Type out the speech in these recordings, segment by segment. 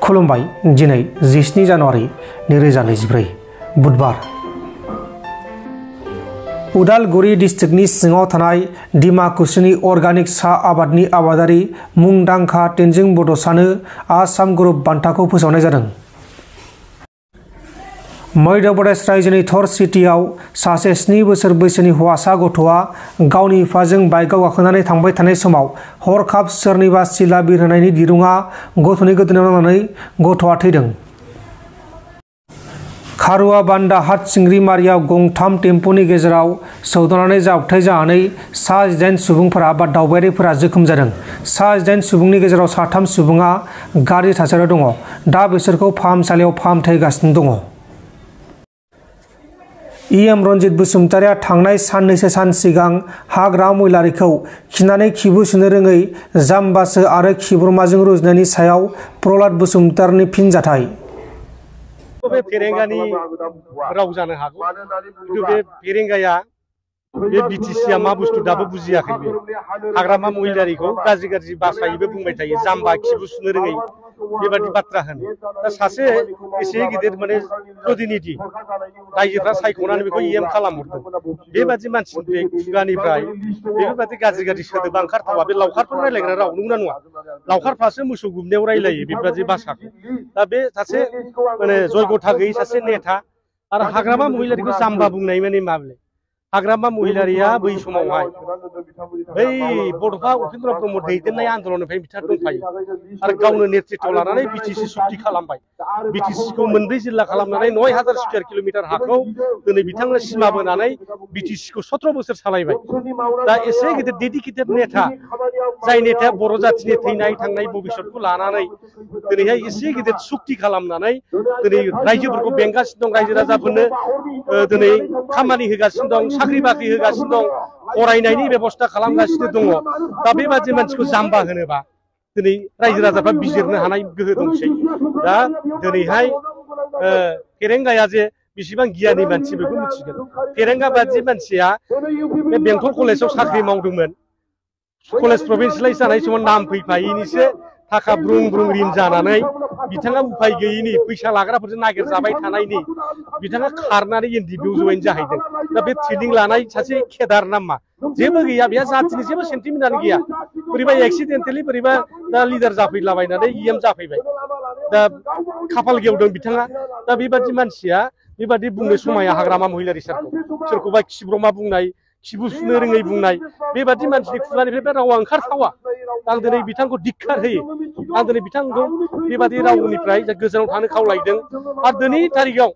खुलुमबाय दिनै 17 जानुवारि 2024 बुधबार उदालगुरि डिस्ट्रिक्टनि सिङाव थानाय डिमाकुसिनि अर्गानिक साहा आबादनि आबादारि मुंदांखा तेनजिं बड'सानो आसाम ग्रुप बान्थाखौ फोसावनाय जादों। मध्य प्रदेश रायजोनि थर सिटियाव सासे 7 बोसोर बैसोनि हौवासा गथ'आ गावनि बिफाजों बाइकआव गाखोनानै थांबाय थानाय समाव हरखाब सोरनिबा सिला बिरहोनायनि दिरुंआ गथ'नि गोदोनायाव नांनानै गथ'आ थैदों। खारुआ बान्दा हाट सिंग्रिमारियाव गंथाम टेम्पुनि गेजेराव सौदावनानै जाब्रबथाय जानानै सा 8 सुबुंफोरा बा दावबायारिफोरा जोखोम जादों। सा 8 सुबुंनि गेजेराव 3 सुबुङा गाज्रि थासारियाव दङ। दा बिसोरखौ फाहामसालियाव फाहामथाय होगासिनो दङ। इएम रनजित बसुमतारिया थांनाय साननैसो सान सिगां हाग्रा महिलारिखौ खिनानै खिबु सुनो रोङै जाम्बासो आरो खिब्रमाजों रुजुनायनि सायाव प्रहलाद बसुमतारिनि फिनजाथाय। बे फेरेंगानि राव जानो हागौ खिन्थु बे फेरेंगाया बे बिटिसिया मा बुस्थु दाबो बुजियाखै। बे हाग्रामा महिलारिखौ गाज्रि बासायैबो बुंबाय थायो, जाम्बा खिबु सुनो रोङै बेबादि बाथ्रा होनो। दा सासे एसे गिदिर माने प्रतिनिधि रायजोफ्रा सायख'नानै बेखौ इएम खालामहरदों। बेबादि मानसिनि खुगानिफ्राय बेफोरबादि गाज्रि सोदोबा ओंखारथावा। बे लावखारफोर रायलायग्रा राव नंगौना नङा? लावखारफ्रासो मोसौ गुमनायाव रायलायो बेबादि भाषाखौ। दा बे सासे माने जयगथा गैयै सासे नेता आरो हाग्रामा महिलारिखौ जाम्बा बुंनाय माने माबे? हाग्रामा महिलारिया बै समावहाय बै बड'फा उपेन्द्र ब्रह्म दैदेननाय आन्दलननिफ्राय बिथाङा दंफायो आरो गावनो नेतृत्व लानानै बिटिसि सुक्ति खालामबाय। बिटिसिखौ 2 जिल्ला खालामनानै 9000 स्कुवेर किल'मिटार हाखौ दिनै बिथांनो सिमा बोनानै बिटिसिखौ 17 बोसोर सालायबाय। दा एसे गिदिर डेडिकेटेड नेता, जाय नेताया बर' जाथिनि थैनाय थांनाय भबिष्यतखौ लानानै दिनैहाय एसे गिदिर सुक्ति खालामनानै दिनै रायजोफोरखौ बेंगासिनो दं, रायजो राजाफोरनो दिनै खामानि होगासिनो दं, साख्रि बाख्रि होगासिनो दं, फरायनायनि बेबस्था खालामगासिनो दङ। दा बेबादि मानसिखौ जाम्बा होनोबा दिनै रायजो राजाफ्रा बिजिरनो हानाय गोहो दंसै। दा दिनैहाय फेरेंगाया जे बेसेबां गियानि मानसि बेखौ मिथिगोन। फेरेंगा बादि मानसिया बे बेंटल कलेजाव साख्रि मावदोंमोन। कलेज प्रभिन्सियेलाइज जानाय समाव नाम फैफायैनिसो थाखा ब्रुं ब्रुं रिन जानानै बिथाङा उफाय गैयैनि, फैसा लाग्राफोरजों नागिरजाबाय थानायनि बिथाङा खारनानै एनडिपिआव जयेन जाहैदों। दा बे ट्रेनिं लानाय सासे केदार नामा जेबो गैया, बेहा जातिनि जेबो सेन्टिमेन्टआनो गैया। बोरैबा एक्सिडेन्टेलि बोरैबा दा लिडार जाफैलाबायनानै इएम जाफैबाय। दा खाफाल गेवदों बिथाङा। दा बेबादि मानसिया बेबादि बुंनो समाया हाग्रामा महिलारि सारखौ। सोरखौबा खिब्रमा बुंनाय, खिबु सुनो रोङै बुंनाय, बेबादि मानसिनि खुगानिफ्राय बे रावा ओंखारथावा। आं दिनै बिथांखौ धिक्कार होयो। आं दिनै बिथांखौ बेबादि रावनिफ्राय गोजानाव थानो खावलायदों। आरो दिनै थारिखआव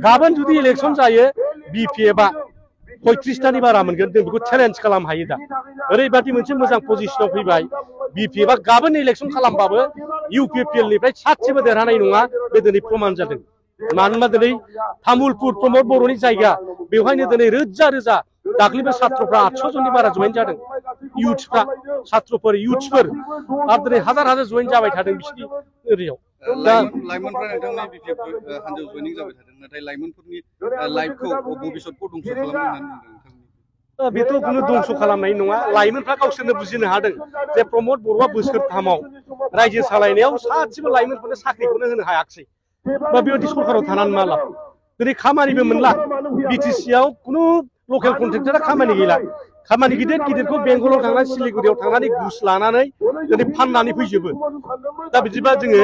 गाबोन जुदि इलेक्सन जायो, बिपिएफआ 35टानि बारा मोनगोन। जों बेखौ चेलेन्ज खालामनो हायो। दा ओरैबादि मोनसे मोजां पजिसनाव फैबाय, बिपिएफआ गाबोन इलेक्सन खालामबाबो इउपिपिएलनिफ्राय सासेबो देरहानाय नङा। बे दिनै प्रमान जादों। मानोना दिनै तामुलपुर प्रमद बर'नि जायगा, बेवहायनो दिनै रोजा दाख्लैबो सात्रफ्रा 800 जननि बारा जयेन जादों। इउथ्सफ्रा, सात्रफोर, इउथ्सफोर आरो दिनै हाजार जयेन जाबाय थादों बिसिनि एरियायाव। लाइमोनफ्रा नोंथांनि बिपिएफ हान्जायाव जयनिं जाबाय थादों, नाथाय लाइमोनफोरनि लाइफखौ भबिष्यतखौ दंस' खालामदों होननानै बुंदों। बेथ' खुनु दंस' खालामनाय नङा। लाइमोनफ्रा गावसोरनो बुजिनो हादों जे प्रमद बर'आ बोसोरथामाव रायजो सालायनायाव सासेबो लाइमोनफोरनो साख्रिखौनो होनो हायाखिसै। बा बेबायदि सरकाराव थानानै मा लाब? दिनै खामानिबो मोनला। बिटिसिआव खुनु लकेल कन्ट्रेक्टरा खामानि गैला। खामानि गिदिरखौ बेंगलाव थांनानै, सिलिगुरियाव थांनानै घुस लानानै दिनै फाननानै फैजोबो। दा बिदिबा जोङो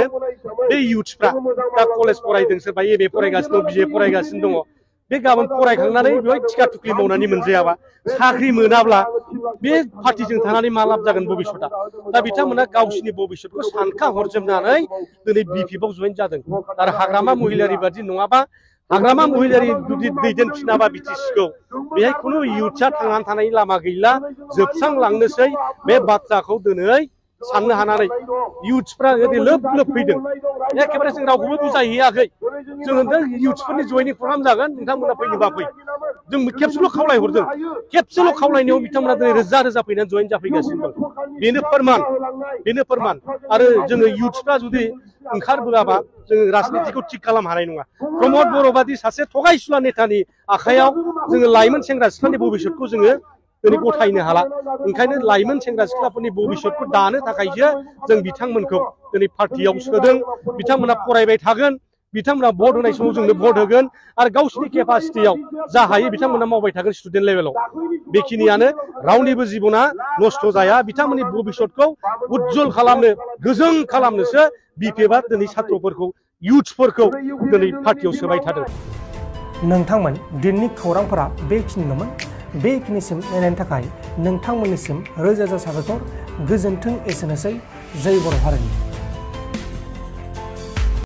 बे इउथ्सफ्रा दा कलेज फरायदों, सोरबा एमए फरायगासिनो दं, बिए फरायगासिनो दङ। बे गाबोन फरायखांनानै बेवहाय थिखा थुख्लि मावनानै मोनजायाबा, साख्रि मोनाब्ला बे पार्टिजों थानानै मा लाब जागोन भबिष्यतआ? दा बिथांमोना गावसिनि भबिष्यतखौ सानखा हरजोबनानै दिनै बिपिएफआव जयेन जादों। आरो हाग्रामा महिलारि बादि नङाबा, हाग्रामा महिलारि जुदि दैदेनफिनाबा बिटिसिखौ, बेहाय खुनु इउथ्सआ थांनानै थानायनि लामा गैला, जोबस्रांलांनोसै। बे बाथ्राखौ दिनै साननो हानानै इउथ्सफ्रा ओरै लोब फैदों। एखेबारे जों रावखौबो बुजायहैयाखै। जों होनदों इउथ्सफोरनि जयनिं प्रग्राम जागोन, नोंथांमोना फैनोबा फै। जों खेबसेल' खावलायहरदों। खेबसेल' खावलायनायाव बिथांमोना दिनै रोजा फैनानै जयेन जाफैगासिनो दं। बेनो फोरमान। आरो जोङो इउथ्सफ्रा जुदि ओंखारबोआबा जोङो राजनितिखौ थिग खालामनो हानाय नङा। प्रमद बर' बादि सासे थगायसुला नेतानि आखायाव जोङो लाइमोन सेंग्रा सिख्लानि भबिष्यतखौ जोङो दिनै गथायनो हाला ओंखायनो लाइमोन सेंग्रा सिख्लाफोरनि भबिष्यतखौ दानो थाखायसो जों बिथांमोनखौ दिनै पार्टियाव सोदों बिथांमोना फरायबाय थागोन बिथांमोना भट होनाय समाव जोंनो भट होगोन आरो गावसिनि केपासिटियाव जा हायो बिथांमोना मावबाय थागोन स्टुडेन्ट लेभेलाव बेखिनियानो रावनिबो जिबना नस्थ' जाया बिथांमोननि भबिष्यतखौ उज्जवल खालामनो गोजों खालामनोसो बिपिएफआ दिनै सात्रफोरखौ इयुथ्सफोरखौ दिनै पार्टियाव सोबाय थादों। नोंथांमोन दिनैनि खौरांफोरा बेखिनिल'मोन बेखिनिसिम नायनायनि थाखाय नोंथांमोननिसिम रोजा रोजा साबायखर गोजोन्थों एसेनोसै जय बर' हारिनि।